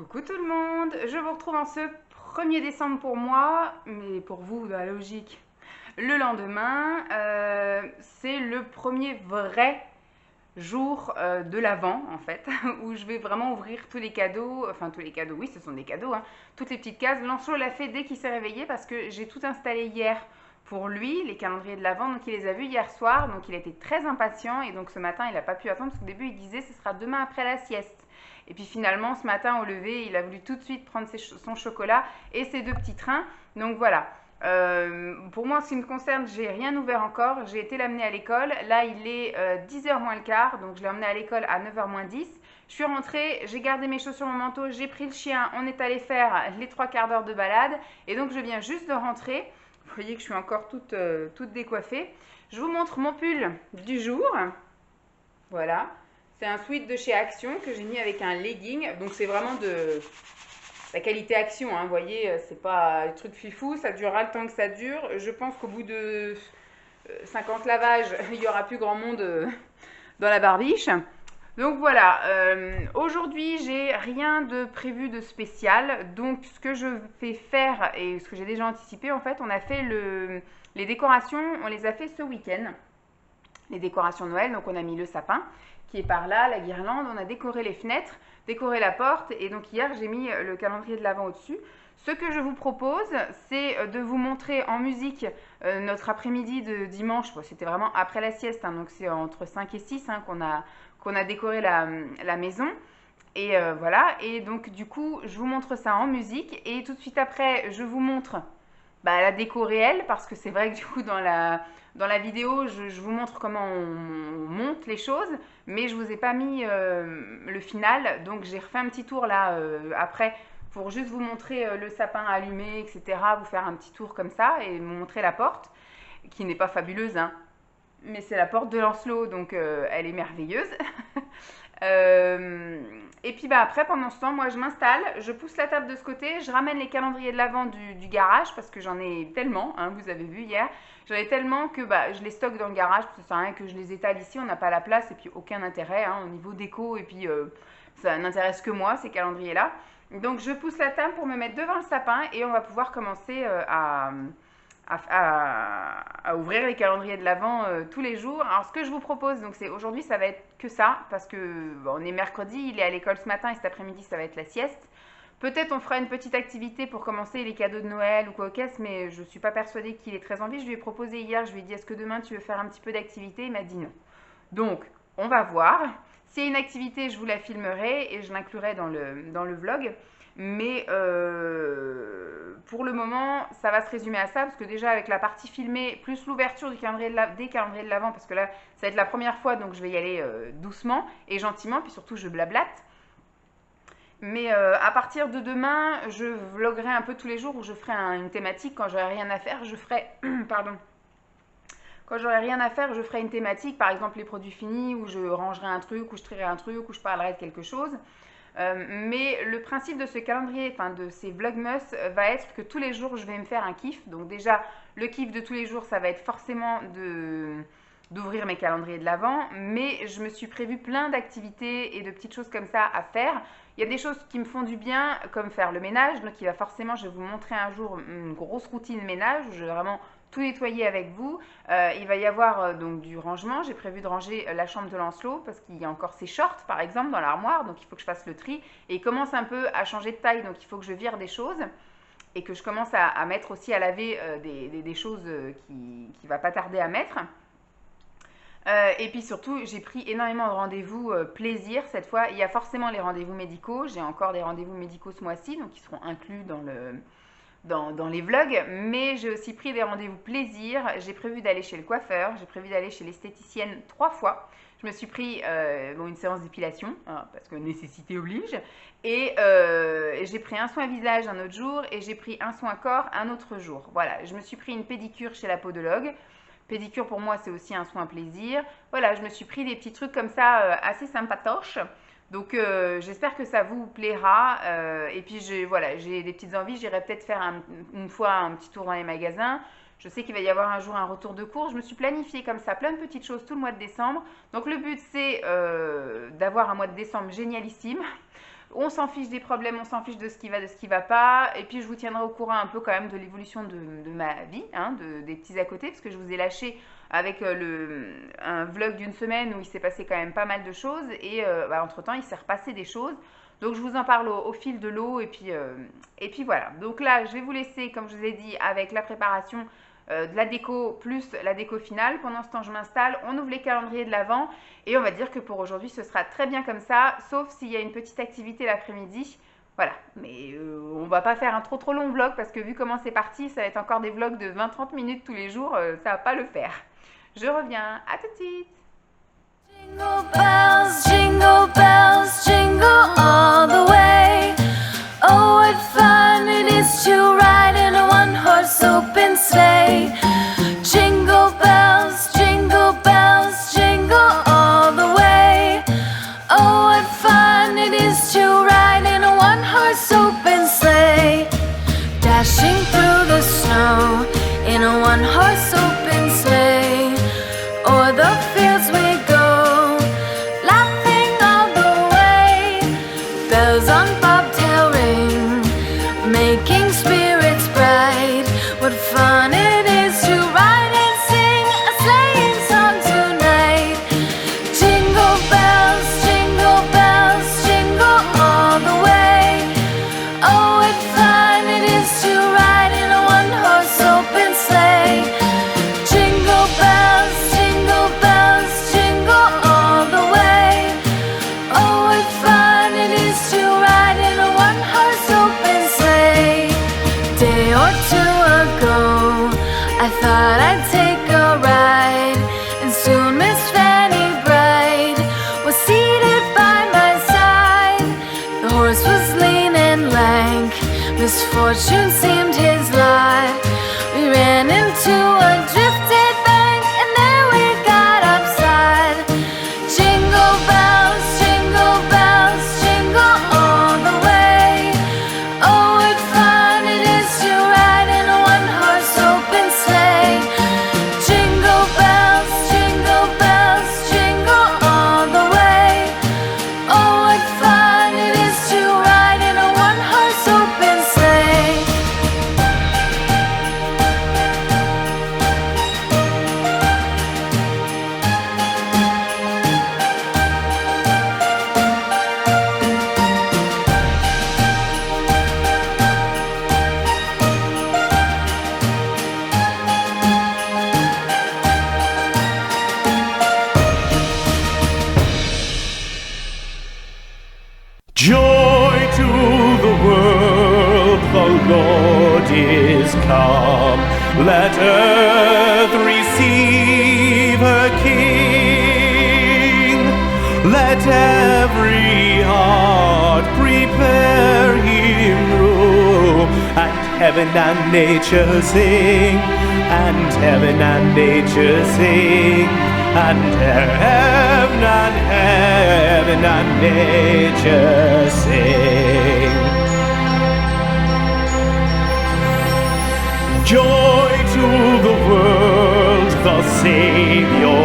Coucou tout le monde, je vous retrouve en ce 1er décembre pour moi, mais pour vous, dans la logique, le lendemain, c'est le premier vrai jour de l'Avent en fait, où je vais vraiment ouvrir tous les cadeaux, enfin tous les cadeaux, oui ce sont des cadeaux, hein, toutes les petites cases. Lancelot l'a fait dès qu'il s'est réveillé parce que j'ai tout installé hier pour lui, les calendriers de l'Avent, donc il les a vus hier soir, donc il était très impatient et donc ce matin il n'a pas pu attendre parce qu'au début il disait ce sera demain après la sieste. Et puis finalement ce matin au lever il a voulu tout de suite prendre son chocolat et ses deux petits trains, donc voilà. Pour moi, en ce qui me concerne, j'ai rien ouvert encore. J'ai été l'amener à l'école. Là, il est 10h moins le quart, donc je l'ai emmené à l'école à 9h moins 10. Je suis rentrée, j'ai gardé mes chaussures, mon manteau, j'ai pris le chien, on est allé faire les 3 quarts d'heure de balade. Et donc, je viens juste de rentrer. Vous voyez que je suis encore toute décoiffée. Je vous montre mon pull du jour. Voilà. C'est un sweat de chez Action que j'ai mis avec un legging. Donc, c'est vraiment de la qualité Action, hein, vous voyez, c'est pas des trucs fifou, ça durera le temps que ça dure. Je pense qu'au bout de 50 lavages, il y aura plus grand monde dans la barbiche. Donc voilà, aujourd'hui j'ai rien de prévu de spécial. Donc ce que je vais faire et ce que j'ai déjà anticipé, en fait, on a fait les décorations, on les a fait ce week-end. Les décorations de Noël, donc on a mis le sapin qui est par là, la guirlande, on a décoré les fenêtres, décoré la porte et donc hier j'ai mis le calendrier de l'Avent au-dessus. Ce que je vous propose, c'est de vous montrer en musique notre après-midi de dimanche. Bon, c'était vraiment après la sieste, hein, donc c'est entre 5 et 6 hein, qu'on a décoré la maison. Et voilà, et donc du coup, je vous montre ça en musique et tout de suite après, je vous montre la déco réelle parce que c'est vrai que du coup, dans la vidéo, je vous montre comment on monte les choses, mais je vous ai pas mis le final, donc j'ai refait un petit tour là après pour juste vous montrer le sapin allumé, etc., vous faire un petit tour comme ça et vous montrer la porte, qui n'est pas fabuleuse, hein, mais c'est la porte de Lancelot, donc elle est merveilleuse. Et puis après, pendant ce temps, moi je m'installe, je pousse la table de ce côté, je ramène les calendriers de l'Avent du garage parce que j'en ai tellement, hein, vous avez vu hier, j'en ai tellement que je les stocke dans le garage parce que ça sert à rien que je les étale ici, on n'a pas la place et puis aucun intérêt hein, au niveau déco et puis ça n'intéresse que moi ces calendriers-là. Donc je pousse la table pour me mettre devant le sapin et on va pouvoir commencer à ouvrir les calendriers de l'Avent tous les jours. Alors ce que je vous propose, donc c'est aujourd'hui ça va être que ça, parce que on est mercredi, il est à l'école ce matin et cet après-midi ça va être la sieste. Peut-être on fera une petite activité pour commencer les cadeaux de Noël ou quoi au caisse, mais je ne suis pas persuadée qu'il ait très envie. Je lui ai proposé hier, je lui ai dit est-ce que demain tu veux faire un petit peu d'activité? Il m'a dit non. Donc on va voir. S'il y a une activité, je vous la filmerai et je l'inclurai dans le vlog. Mais pour le moment, ça va se résumer à ça, parce que déjà avec la partie filmée, plus l'ouverture des calendriers de l'Avent, parce que là, ça va être la première fois, donc je vais y aller doucement et gentiment, puis surtout je blablate. Mais à partir de demain, je vloguerai un peu tous les jours où je ferai une thématique. Quand j'aurai rien à faire, je ferai... pardon. Quand j'aurai rien à faire, je ferai une thématique, par exemple les produits finis, où je rangerai un truc, où je trierai un truc, où je parlerai de quelque chose. Mais le principe de ce calendrier, enfin de ces vlogmas, va être que tous les jours je vais me faire un kiff. Donc déjà, le kiff de tous les jours, ça va être forcément d'ouvrir mes calendriers de l'Avent, mais je me suis prévu plein d'activités et de petites choses comme ça à faire. Il y a des choses qui me font du bien, comme faire le ménage, donc il va forcément, je vais vous montrer un jour une grosse routine ménage, où je vais vraiment tout nettoyer avec vous. Il va y avoir donc du rangement. J'ai prévu de ranger la chambre de Lancelot parce qu'il y a encore ses shorts par exemple dans l'armoire, donc il faut que je fasse le tri. Et il commence un peu à changer de taille, donc il faut que je vire des choses et que je commence à mettre aussi à laver des choses qui va pas tarder à mettre. Et puis surtout, j'ai pris énormément de rendez-vous plaisir cette fois. Il y a forcément les rendez-vous médicaux. J'ai encore des rendez-vous médicaux ce mois-ci, donc ils seront inclus dans les vlogs, mais j'ai aussi pris des rendez-vous plaisir. J'ai prévu d'aller chez le coiffeur, j'ai prévu d'aller chez l'esthéticienne 3 fois. Je me suis pris une séance d'épilation, hein, parce que nécessité oblige, et j'ai pris un soin visage un autre jour, et j'ai pris un soin corps un autre jour. Voilà, je me suis pris une pédicure chez la podologue. Pédicure pour moi c'est aussi un soin plaisir. Voilà, je me suis pris des petits trucs comme ça assez sympatoches. Donc j'espère que ça vous plaira. Et puis voilà, j'ai des petites envies. J'irai peut-être faire une fois un petit tour dans les magasins. Je sais qu'il va y avoir un jour un retour de cours. Je me suis planifié comme ça plein de petites choses tout le mois de décembre. Donc le but c'est d'avoir un mois de décembre génialissime. On s'en fiche des problèmes, on s'en fiche de ce qui va pas. Et puis je vous tiendrai au courant un peu quand même de l'évolution de ma vie, hein, des petits à côté, parce que je vous ai lâché avec un vlog d'une semaine où il s'est passé quand même pas mal de choses. Et entre-temps, il s'est repassé des choses. Donc je vous en parle au fil de l'eau. Et puis voilà. Donc là, je vais vous laisser, comme je vous ai dit, avec la préparation de la déco plus la déco finale. Pendant ce temps, je m'installe, on ouvre les calendriers de l'Avent et on va dire que pour aujourd'hui, ce sera très bien comme ça, sauf s'il y a une petite activité l'après-midi. Voilà, mais on va pas faire un trop long vlog parce que vu comment c'est parti, ça va être encore des vlogs de 20-30 minutes tous les jours, ça va pas le faire. Je reviens, à tout de suite. Jingle bells, jingle all the way. Oh, what fun it is to ride in a one-horse open sleigh. Jingle bells, jingle all the way. Oh, what fun it is to ride in a one-horse open sleigh. Dashing through the snow in a one-horse open sleigh. O'er the fields we go, laughing all the way. Bells on bobtail ring, making spirits bright. What fun it is to ride and sing a sleighing song tonight. Jingle bells, jingle all the way. Oh, what fun it is to ride in a one-horse open sleigh. Jingle bells, jingle all the way. Oh, what fun it is to ride in a one-horse open sleigh. Day or two ago, I thought I'd take a ride, and soon Miss Fanny Bright was seated by my side. The horse was lean and lank, misfortune seemed his lot. We ran into a drifted bank, and there we got upside. Jingle bells, jingle all the way. Oh, what fun it is to ride in a one-horse open sleigh. Jingle bells, jingle all the way. Oh, what fun it is to ride in a one-horse open sleigh. Joy to the world, the Lord is come. Let earth receive her King. Let every heart prepare him room. And heaven and nature sing, and heaven and nature sing, and heaven and nature sing. Joy to the world, the Savior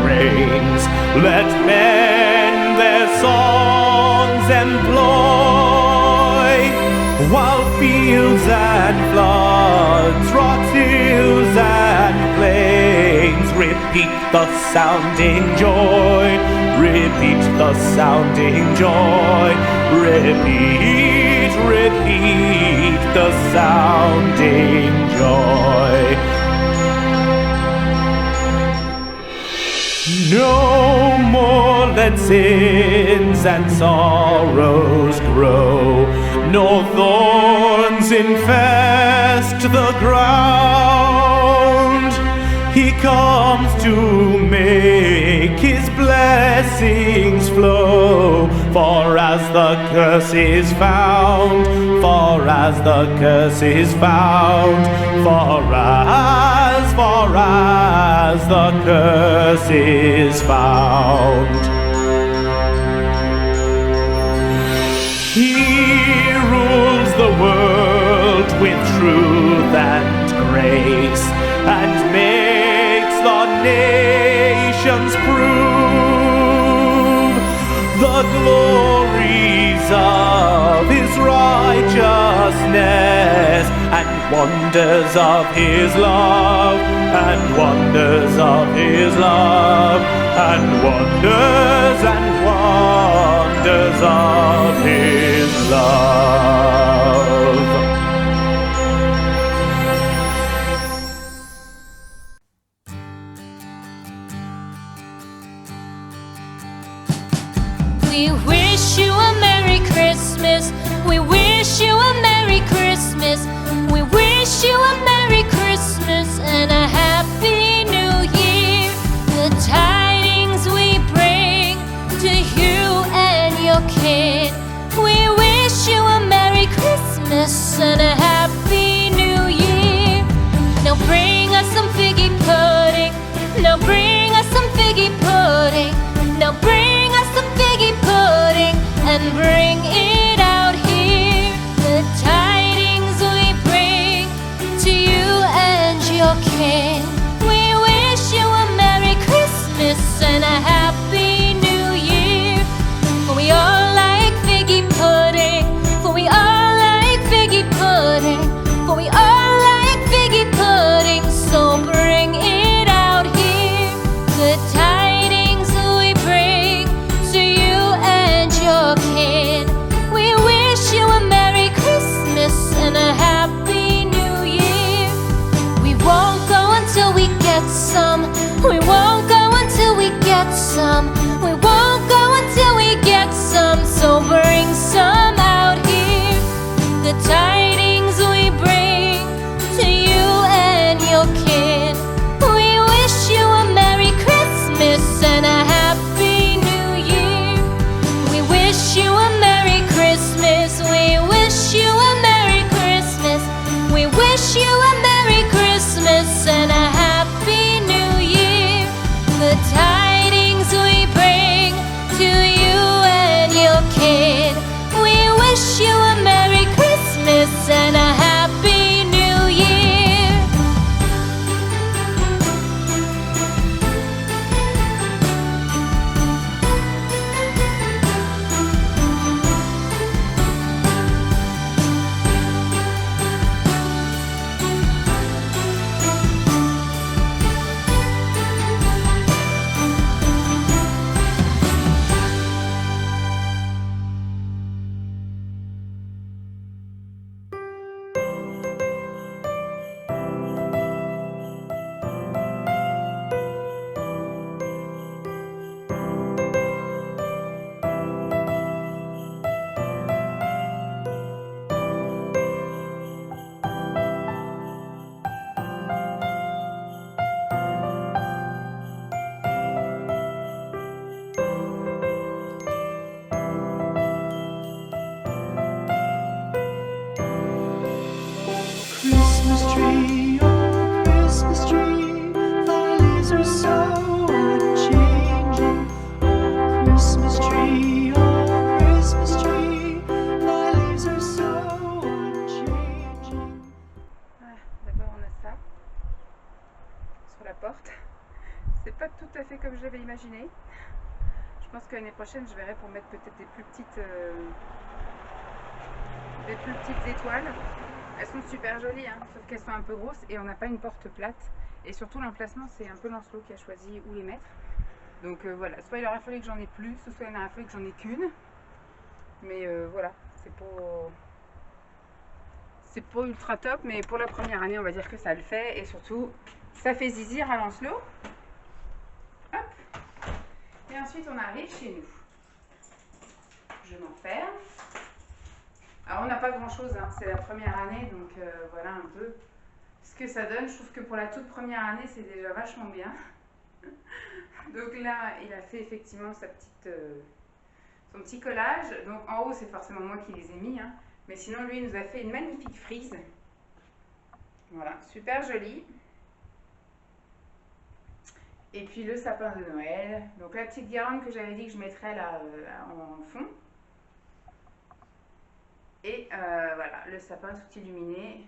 reigns. Let men their songs employ, while fields and floods, rocks, hills and plains repeat the sounding joy, repeat the sounding joy, repeat the sounding joy. No more let sins and sorrows grow, nor thorns infest the ground. He comes to make his blessings flow, for as the curse is found, for as the curse is found, for as the curse is found. He rules the world with truth and grace, and makes the nations prove the glories of righteousness, and wonders of his love, and wonders of his love, and wonders of his love. We wish you a Merry Christmas. We wish you a Merry Christmas. We wish you a Merry Christmas and a Happy New Year. The tidings we bring to you and your kin. We wish you a Merry Christmas and a Happy New Year. Now bring us some figgy pudding. Now bring us some figgy pudding. Now bring us some figgy pudding and bring it out here. The tidings we bring to you and your kin. We wish you a Merry Christmas and a Happy New Year. For we all like figgy pudding. For we all like figgy pudding. For we all like figgy pudding. So bring it out here. The tidings we bring to you and your kin. We wish you a Merry Christmas and a Happy New Year. We won't go until we get some. We won't go until we get some. We won't go until we get some. So bring some out here. The tidings we bring to you and your kin. We wish you a Merry Christmas and a Happy New Year. We wish you a Merry Christmas. We wish you a Merry Christmas. We wish you a Merry Christmas and a Happy New Year. The tidings we bring to you and your kin. We wish you a Merry Christmas and a Happy New Year. Christmas tree, oh Christmas tree, thy leaves are so unchanging. Oh Christmas tree, thy leaves are so unchanging. D'abord on a ça sur la porte. C'est pas tout à fait comme je l'avais imaginé. Je pense que l'année prochaine je verrai pour mettre peut-être des plus petites étoiles. Elles sont super jolies, hein, sauf qu'elles sont un peu grosses et on n'a pas une porte plate. Et surtout l'emplacement, c'est un peu Lancelot qui a choisi où les mettre. Donc voilà, soit il aurait fallu que j'en ai plus, soit il aurait fallu que j'en ai qu'une. Mais voilà, c'est pas ultra top, mais pour la première année, on va dire que ça le fait. Et surtout, ça fait zizir à Lancelot. Hop. Et ensuite, on arrive chez nous. Je m'enferme. Alors on n'a pas grand chose, hein. C'est la première année, donc voilà un peu ce que ça donne. Je trouve que pour la toute première année c'est déjà vachement bien. Donc là il a fait effectivement son petit collage. Donc en haut c'est forcément moi qui les ai mis, hein. Mais sinon lui il nous a fait une magnifique frise. Voilà, super jolie. Et puis le sapin de Noël. Donc la petite guirlande que j'avais dit que je mettrais là en fond. Et voilà, le sapin tout illuminé,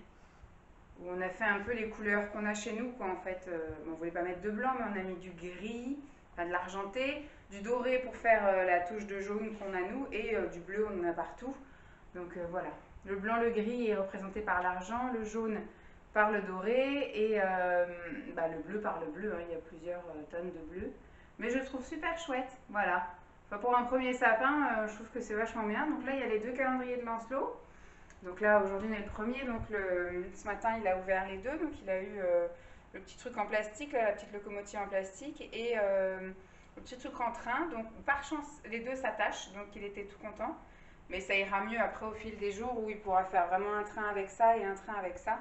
où on a fait un peu les couleurs qu'on a chez nous, quoi, en fait. On ne voulait pas mettre de blanc, mais on a mis du gris, enfin de l'argenté, du doré pour faire la touche de jaune qu'on a nous, et du bleu on en a partout. Donc voilà, le blanc, le gris est représenté par l'argent, le jaune par le doré et le bleu par le bleu, hein. Il y a plusieurs tonnes de bleu. Mais je trouve super chouette, voilà. Enfin, pour un premier sapin, je trouve que c'est vachement bien. Donc là, il y a les 2 calendriers de Lancelot. Donc là, aujourd'hui, on est le premier. Donc ce matin, il a ouvert les 2. Donc il a eu le petit truc en plastique, là, la petite locomotive en plastique et le petit truc en train. Donc par chance, les 2 s'attachent. Donc il était tout content. Mais ça ira mieux après au fil des jours où il pourra faire vraiment un train avec ça et un train avec ça.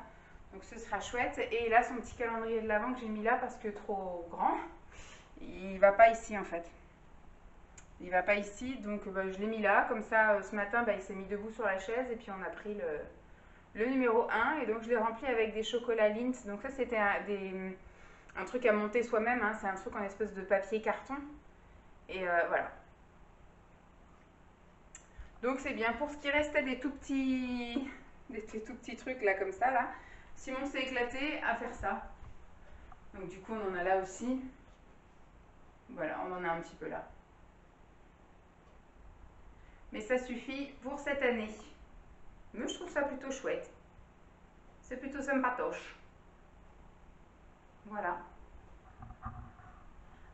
Donc ce sera chouette. Et là, son petit calendrier de l'Avent que j'ai mis là parce que trop grand, il va pas ici en fait. Il va pas ici, donc je l'ai mis là. Comme ça, ce matin, il s'est mis debout sur la chaise et puis on a pris le numéro 1. Et donc je l'ai rempli avec des chocolats Lindt. Donc ça, c'était un truc à monter soi-même. Hein. C'est un truc en espèce de papier carton. Et voilà. Donc c'est bien. Pour ce qui restait des tout petits trucs là comme ça, là, Simon s'est éclaté à faire ça. Donc du coup, on en a là aussi. Voilà, on en a un petit peu là. Mais ça suffit pour cette année. Mais je trouve ça plutôt chouette. C'est plutôt sympatoche. Voilà.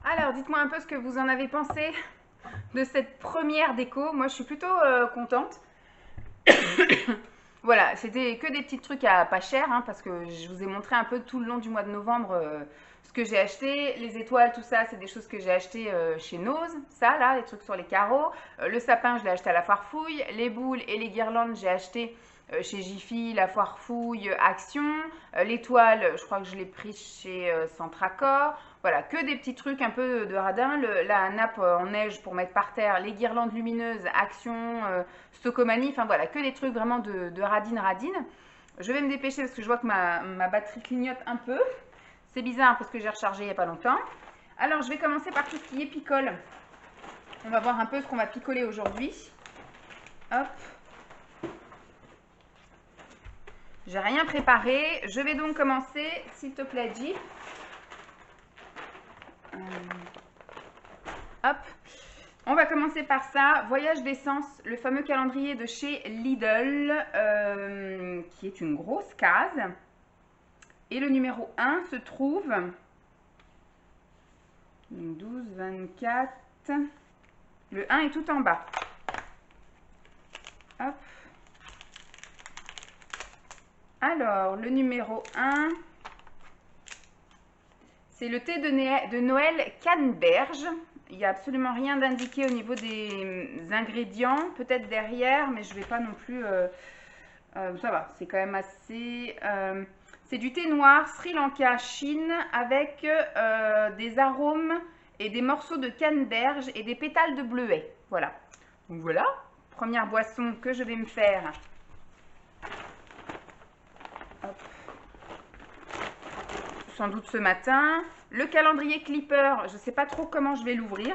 Alors, dites-moi un peu ce que vous en avez pensé de cette première déco. Moi, je suis plutôt contente. Voilà, c'était que des petits trucs à pas cher, hein, parce que je vous ai montré un peu tout le long du mois de novembre ce que j'ai acheté. Les étoiles, tout ça, c'est des choses que j'ai achetées chez Nose. Ça, là, les trucs sur les carreaux. Le sapin, je l'ai acheté à la Foire Fouille. Les boules et les guirlandes, j'ai acheté chez Jiffy, la Foire Fouille, Action. L'étoile, je crois que je l'ai pris chez Centracor. Voilà, que des petits trucs un peu de radin. La nappe en neige pour mettre par terre, les guirlandes lumineuses, Action, Stocomanie. Enfin voilà, que des trucs vraiment de radine. Je vais me dépêcher parce que je vois que ma batterie clignote un peu. C'est bizarre parce que j'ai rechargé il n'y a pas longtemps. Alors, je vais commencer par tout ce qui est picole. On va voir un peu ce qu'on va picoler aujourd'hui. Hop. J'ai rien préparé. Je vais donc commencer, s'il te plaît, Jeep. Hop. On va commencer par ça. Voyage d'essence, le fameux calendrier de chez Lidl, qui est une grosse case. Et le numéro 1 se trouve 12, 24. Le 1 est tout en bas. Hop. Alors, le numéro 1, c'est le thé de Noël Canneberge. Il n'y a absolument rien d'indiqué au niveau des ingrédients. Peut-être derrière, mais je ne vais pas non plus... ça va, c'est quand même assez... c'est du thé noir Sri Lanka Chine avec des arômes et des morceaux de canneberge et des pétales de bleuet. Voilà. Donc voilà, première boisson que je vais me faire. Hop. Sans doute ce matin. Le calendrier Clipper, je ne sais pas trop comment je vais l'ouvrir.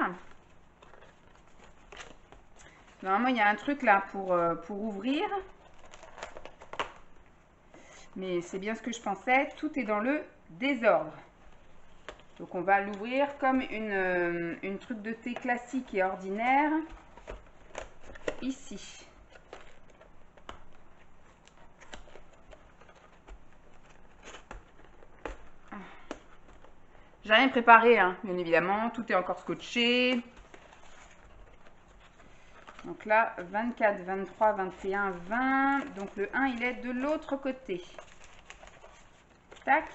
Normalement, il y a un truc là pour ouvrir. Mais c'est bien ce que je pensais, tout est dans le désordre. Donc on va l'ouvrir comme une truc de thé classique et ordinaire. Ici. J'ai rien préparé, hein, bien évidemment. Tout est encore scotché. Donc là, 24, 23, 21, 20. Donc le 1, il est de l'autre côté. Tac.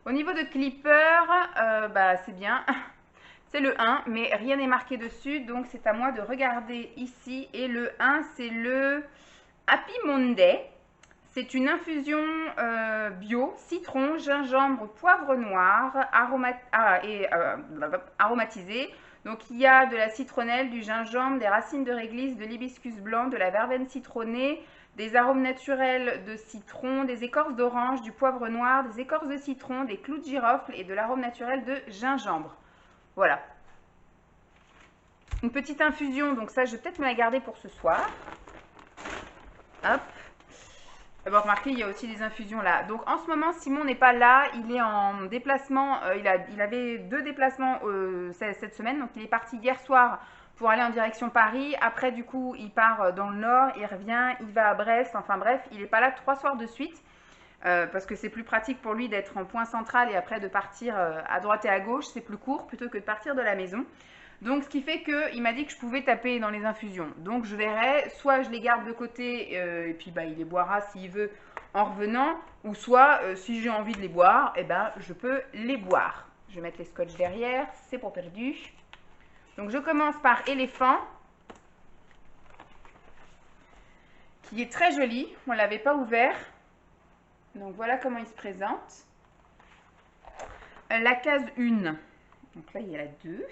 Au niveau de Clipper, c'est bien. C'est le 1, mais rien n'est marqué dessus. Donc c'est à moi de regarder ici. Et le 1, c'est le Happy Monday. C'est une infusion bio, citron, gingembre, poivre noir, aromatisée. Donc il y a de la citronnelle, du gingembre, des racines de réglisse, de l'hibiscus blanc, de la verveine citronnée, des arômes naturels de citron, des écorces d'orange, du poivre noir, des écorces de citron, des clous de girofle et de l'arôme naturel de gingembre. Voilà. Une petite infusion, donc ça je vais peut-être me la garder pour ce soir. Hop. Bon, remarquez, il y a aussi des infusions là. Donc en ce moment, Simon n'est pas là, il est en déplacement. Il avait 2 déplacements cette semaine. Donc il est parti hier soir pour aller en direction Paris. Après, du coup, il part dans le nord, il revient, il va à Brest. Enfin bref, il n'est pas là 3 soirs de suite. Parce que c'est plus pratique pour lui d'être en point central et après de partir à droite et à gauche. C'est plus court plutôt que de partir de la maison. Donc, ce qui fait qu'il m'a dit que je pouvais taper dans les infusions. Donc, je verrai, soit je les garde de côté et puis il les boira s'il veut en revenant, ou soit, si j'ai envie de les boire, eh ben, je peux les boire. Je vais mettre les scotch derrière, c'est pour perdu. Donc, je commence par éléphant, qui est très joli. On ne l'avait pas ouvert. Donc, voilà comment il se présente. La case 1. Donc là, il y a la 2.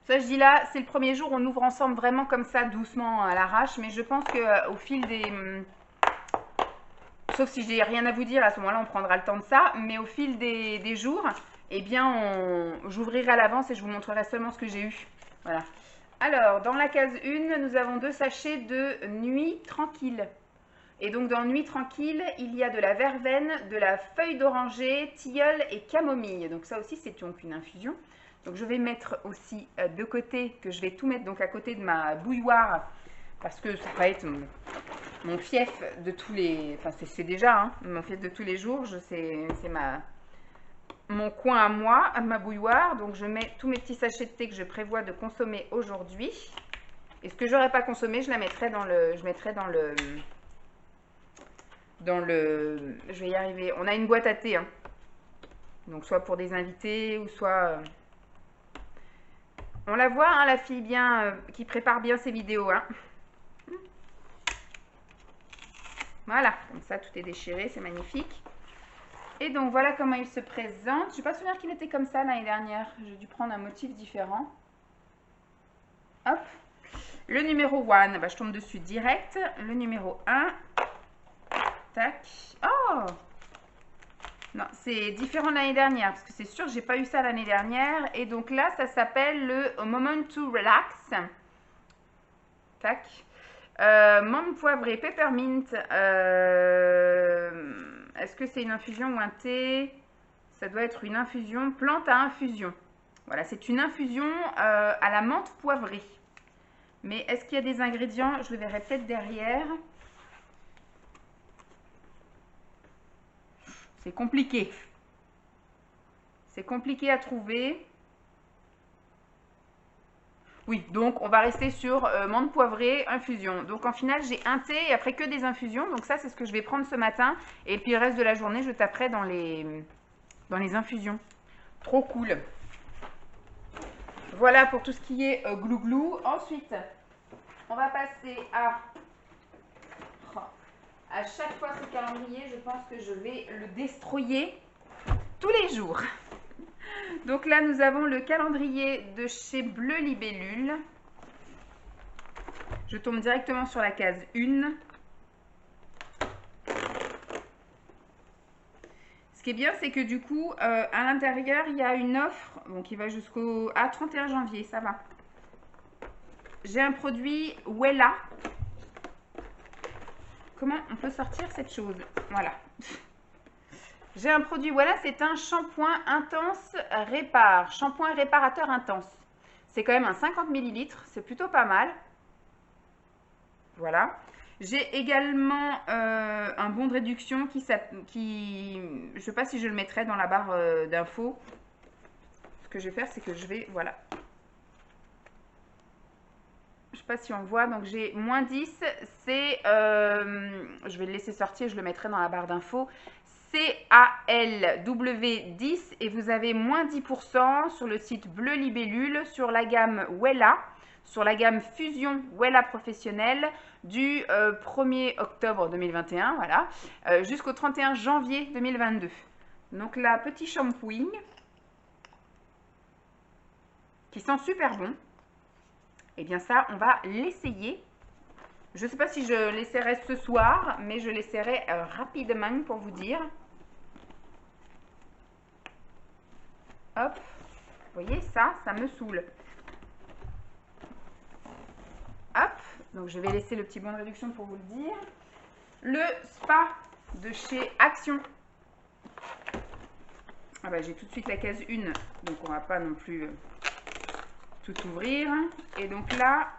Ça, je dis là, c'est le premier jour, on ouvre ensemble vraiment comme ça, doucement à l'arrache. Mais je pense qu'au fil des... Sauf si j'ai rien à vous dire, à ce moment-là, on prendra le temps de ça. Mais au fil des jours, eh bien, j'ouvrirai à l'avance et je vous montrerai seulement ce que j'ai eu. Voilà. Alors, dans la case 1, nous avons 2 sachets de Nuit Tranquille. Et donc, dans Nuit Tranquille, il y a de la verveine, de la feuille d'oranger, tilleul et camomille. Donc, ça aussi, c'est donc une infusion. Donc, je vais mettre aussi de côté, que je vais tout mettre donc à côté de ma bouilloire, parce que ça va être mon fief de tous les... Enfin, c'est déjà hein, mon fief de tous les jours. C'est mon coin à moi, à ma bouilloire. Donc, je mets tous mes petits sachets de thé que je prévois de consommer aujourd'hui. Et ce que j'aurais pas consommé, je la mettrai dans le... Je mettrai dans le... Je vais y arriver. On a une boîte à thé. Hein. Donc, soit pour des invités ou soit... On la voit, hein, la fille bien qui prépare bien ses vidéos. Hein. Voilà, comme ça, tout est déchiré, c'est magnifique. Et donc, voilà comment il se présente. Je ne suis pas souvenir qu'il était comme ça l'année dernière. J'ai dû prendre un motif différent. Hop. Le numéro 1, bah, je tombe dessus direct. Le numéro 1. Tac. Oh! Non, c'est différent de l'année dernière, parce que c'est sûr que j'ai pas eu ça l'année dernière. Et donc là, ça s'appelle le Moment to Relax. Tac. Menthe poivrée, peppermint. Est-ce que c'est une infusion ou un thé? Ça doit être une infusion, plante à infusion. Voilà, c'est une infusion à la menthe poivrée. Mais est-ce qu'il y a des ingrédients? Je le verrai peut-être derrière. C'est compliqué. C'est compliqué à trouver. Oui, donc on va rester sur menthe poivrée, infusion. Donc en finale, j'ai un thé et après que des infusions. Donc ça, c'est ce que je vais prendre ce matin. Et puis le reste de la journée, je taperai dans les infusions. Trop cool. Voilà pour tout ce qui est glouglou. Ensuite, on va passer à chaque fois ce calendrier, je pense que je vais le destroyer tous les jours. Donc là, nous avons le calendrier de chez Bleu Libellule. Je tombe directement sur la case 1. Ce qui est bien, c'est que du coup, à l'intérieur, il y a une offre qui va jusqu'au 31 janvier, ça va. J'ai un produit Wella. Comment on peut sortir cette chose? Voilà. J'ai un produit, voilà, c'est un shampoing intense répare. Shampoing réparateur intense. C'est quand même un 50 ml, c'est plutôt pas mal. Voilà. J'ai également un bon de réduction qui je ne sais pas si je le mettrai dans la barre d'infos. Ce que je vais faire, c'est que je vais, voilà. Je ne sais pas si on voit, donc j'ai moins 10, c'est, je vais le laisser sortir, je le mettrai dans la barre d'infos, CALW10 et vous avez moins 10% sur le site Bleu Libellule sur la gamme Wella, sur la gamme Fusion Wella Professionnelle du 1er octobre 2021, voilà, jusqu'au 31 janvier 2022. Donc là, petit shampoing qui sent super bon. Et bien ça, on va l'essayer. Je ne sais pas si je l'essaierai ce soir, mais je l'essaierai rapidement pour vous dire. Hop, vous voyez ça me saoule. Hop, donc je vais laisser le petit bon de réduction pour vous le dire. Le spa de chez Action. Ah bah j'ai tout de suite la case 1, donc on va pas non plus... tout ouvrir. Et donc là,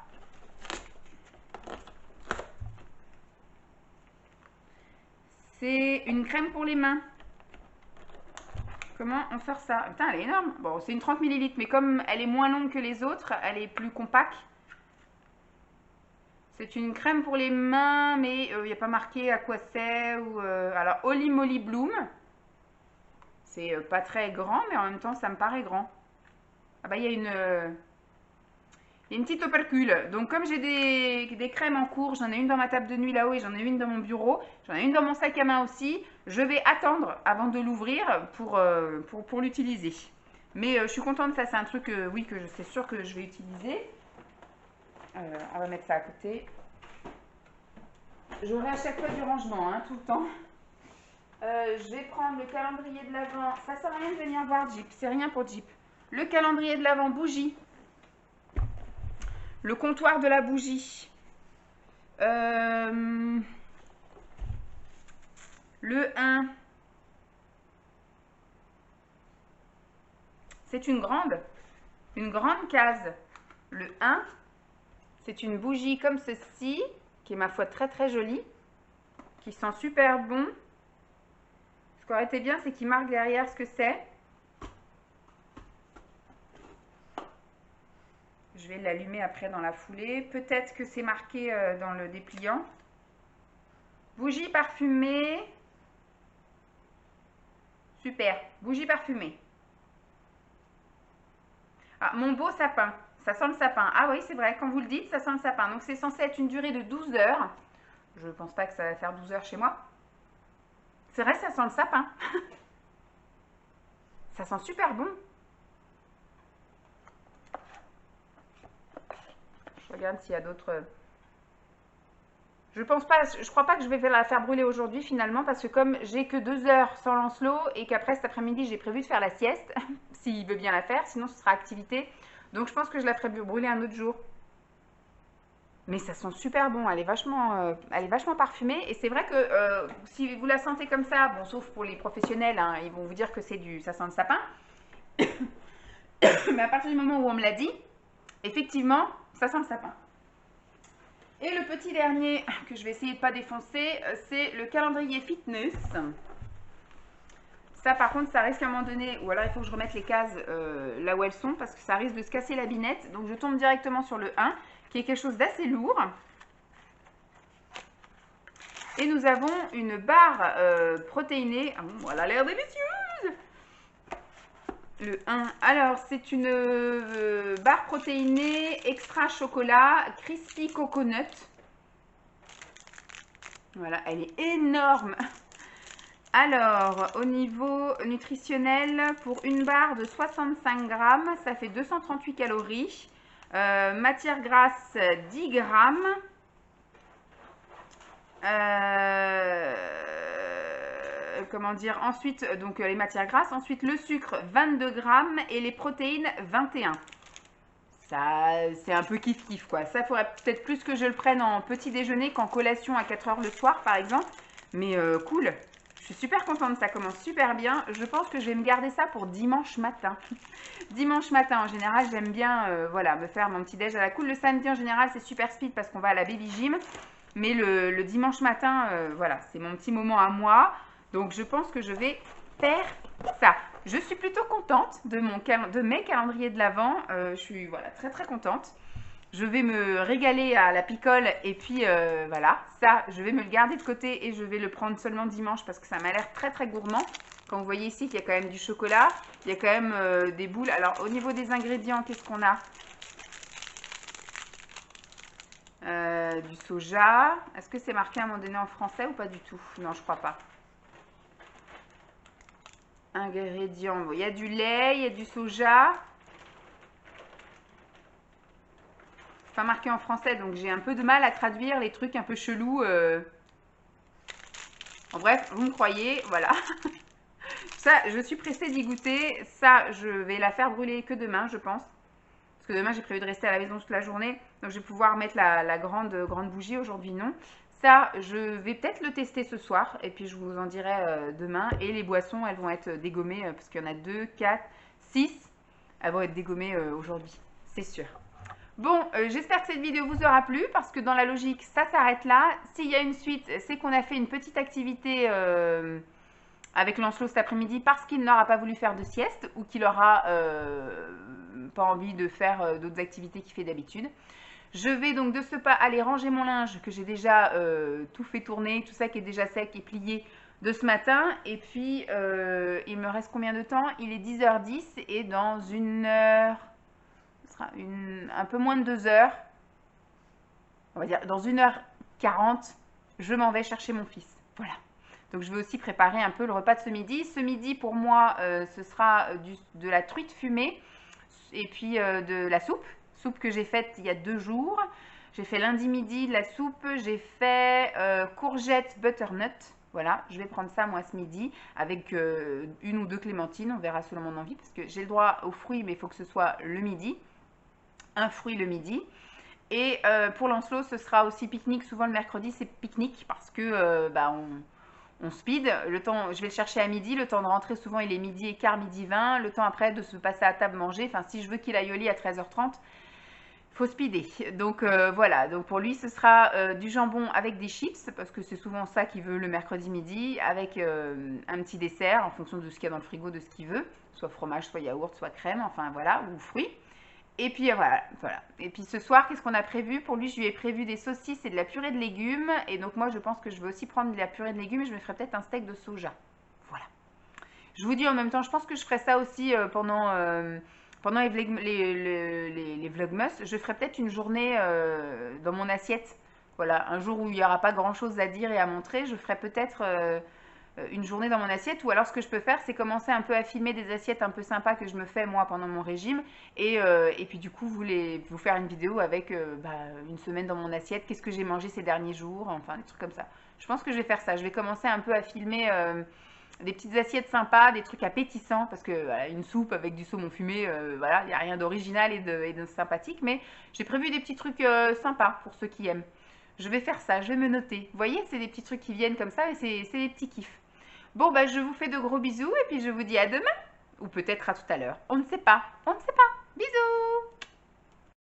c'est une crème pour les mains. Comment on sort ça? Putain, elle est énorme. Bon, c'est une 30 ml, mais comme elle est moins longue que les autres, elle est plus compacte. C'est une crème pour les mains, mais il n'y a pas marqué à quoi c'est. Alors, Holy Moly Bloom. C'est pas très grand, mais en même temps, ça me paraît grand. Ah bah, il y a une petite opercule. Donc, comme j'ai des crèmes en cours, j'en ai une dans ma table de nuit là-haut et j'en ai une dans mon bureau. J'en ai une dans mon sac à main aussi. Je vais attendre avant de l'ouvrir pour l'utiliser. Mais je suis contente, ça c'est un truc oui, que c'est sûr que je vais utiliser. On va mettre ça à côté. J'aurai à chaque fois du rangement, hein, tout le temps. Je vais prendre le calendrier de l'Avent. Ça sert à rien de venir voir Jeep, c'est rien pour Jeep. Le calendrier de l'Avent bougie. Le comptoir de la bougie. Le 1. C'est une grande case. Le 1. C'est une bougie comme ceci, qui est ma foi très très jolie, qui sent super bon. Ce qui aurait été bien, c'est qu'il marque derrière ce que c'est. Je vais l'allumer après dans la foulée. Peut-être que c'est marqué dans le dépliant. Bougie parfumée. Super, bougie parfumée. Ah, mon beau sapin. Ça sent le sapin. Ah oui, c'est vrai, quand vous le dites, ça sent le sapin. Donc c'est censé être une durée de 12 heures. Je ne pense pas que ça va faire 12 heures chez moi. C'est vrai, ça sent le sapin. Ça sent super bon. Je regarde s'il y a d'autres... Je crois pas que je vais la faire brûler aujourd'hui finalement, parce que comme j'ai que 2 heures sans Lancelot et qu'après cet après-midi j'ai prévu de faire la sieste, s'il veut bien la faire, sinon ce sera activité. Donc je pense que je la ferai brûler un autre jour. Mais ça sent super bon, elle est vachement parfumée. Et c'est vrai que si vous la sentez comme ça, bon, sauf pour les professionnels, hein, ils vont vous dire que ça sent le sapin. Mais à partir du moment où on me l'a dit, effectivement, ça sent le sapin. Et le petit dernier que je vais essayer de ne pas défoncer, c'est le calendrier fitness. Ça par contre, ça risque à un moment donné, ou alors il faut que je remette les cases là où elles sont, parce que ça risque de se casser la binette. Donc je tombe directement sur le 1, qui est quelque chose d'assez lourd. Et nous avons une barre protéinée. Ah bon, elle a l'air délicieuse! Le 1. Alors, c'est une barre protéinée extra chocolat crispy coconut. Voilà, elle est énorme. Alors, au niveau nutritionnel, pour une barre de 65 grammes, ça fait 238 calories. Matière grasse, 10 grammes. Comment dire, ensuite, donc les matières grasses, ensuite le sucre 22 grammes et les protéines 21. Ça, c'est un peu kiff-kiff quoi. Ça, faudrait peut-être plus que je le prenne en petit déjeuner qu'en collation à 4 heures le soir par exemple. Mais cool, je suis super contente, ça commence super bien. Je pense que je vais me garder ça pour dimanche matin. Dimanche matin, en général, j'aime bien voilà, me faire mon petit déj à la cool. Le samedi, en général, c'est super speed parce qu'on va à la baby gym. Mais le dimanche matin, voilà, c'est mon petit moment à moi. Donc, je pense que je vais faire ça. Je suis plutôt contente de mes calendriers de l'Avent. Je suis voilà, très très contente. Je vais me régaler à la picole et puis voilà, ça, je vais me le garder de côté et je vais le prendre seulement dimanche parce que ça m'a l'air très très gourmand. Quand vous voyez ici qu'il y a quand même du chocolat, il y a quand même des boules. Alors, au niveau des ingrédients, qu'est-ce qu'on a? Du soja. Est-ce que c'est marqué à un moment donné en français ou pas du tout? Non, je crois pas. Ingrédients, bon, il y a du lait, il y a du soja. C'est pas marqué en français, donc j'ai un peu de mal à traduire les trucs un peu chelous. En bref, vous me croyez, voilà. Ça, je suis pressée d'y goûter. Ça, je vais la faire brûler que demain, je pense. Parce que demain, j'ai prévu de rester à la maison toute la journée. Donc, je vais pouvoir mettre la grande bougie. Aujourd'hui, non. Ça, je vais peut-être le tester ce soir. Et puis, je vous en dirai demain. Et les boissons, elles vont être dégommées. Parce qu'il y en a 2, 4, 6. Elles vont être dégommées aujourd'hui. c'est sûr. Bon, j'espère que cette vidéo vous aura plu parce que dans la logique, ça s'arrête là. S'il y a une suite, c'est qu'on a fait une petite activité avec Lancelot cet après-midi parce qu'il n'aura pas voulu faire de sieste ou qu'il aura pas envie de faire d'autres activités qu'il fait d'habitude. Je vais donc de ce pas aller ranger mon linge que j'ai déjà tout fait tourner, tout ça qui est déjà sec et plié de ce matin. Et puis, il me reste combien de temps? Il est 10h10 et dans une heure, ce sera un peu moins de 2 heures, on va dire dans 1h40, je m'en vais chercher mon fils. Voilà. Donc, je vais aussi préparer un peu le repas de ce midi. Ce midi, pour moi, ce sera de la truite fumée et puis de la soupe que j'ai faite il y a 2 jours. J'ai fait lundi midi de la soupe, j'ai fait courgette butternut. Voilà, je vais prendre ça moi ce midi avec 1 ou 2 clémentines, on verra selon mon envie parce que j'ai le droit aux fruits mais il faut que ce soit le midi. Un fruit le midi. Et pour Lancelot, ce sera aussi pique-nique. Souvent le mercredi c'est pique-nique parce que on speed. Le temps, je vais le chercher à midi, le temps de rentrer souvent il est midi et quart, midi 20. Le temps après de se passer à table manger, enfin si je veux qu'il aille au lit à 13h30, faut speeder. Donc voilà, donc pour lui ce sera du jambon avec des chips parce que c'est souvent ça qu'il veut le mercredi midi, avec un petit dessert en fonction de ce qu'il y a dans le frigo, de ce qu'il veut, soit fromage, soit yaourt, soit crème, enfin voilà, ou fruits. Et puis voilà. Et puis ce soir, qu'est-ce qu'on a prévu? Pour lui, je lui ai prévu des saucisses et de la purée de légumes. Et donc moi, je pense que je vais aussi prendre de la purée de légumes et je me ferai peut-être un steak de soja. Voilà. Je vous dis en même temps, je pense que je ferai ça aussi pendant les vlogmas. Je ferai peut-être une journée dans mon assiette. Voilà, un jour où il n'y aura pas grand-chose à dire et à montrer, je ferai peut-être une journée dans mon assiette. Ou alors ce que je peux faire, c'est commencer un peu à filmer des assiettes un peu sympas que je me fais moi pendant mon régime. Et puis du coup, vous faire une vidéo avec une semaine dans mon assiette. Qu'est-ce que j'ai mangé ces derniers jours? Enfin, des trucs comme ça. Je pense que je vais faire ça. Je vais commencer un peu à filmer des petites assiettes sympas, des trucs appétissants, parce que voilà, une soupe avec du saumon fumé, voilà, il n'y a rien d'original et de sympathique, mais j'ai prévu des petits trucs sympas pour ceux qui aiment. Je vais faire ça, je vais me noter. Vous voyez, c'est des petits trucs qui viennent comme ça et c'est des petits kiffs. Bon, je vous fais de gros bisous et puis je vous dis à demain, ou peut-être à tout à l'heure. On ne sait pas, on ne sait pas. Bisous!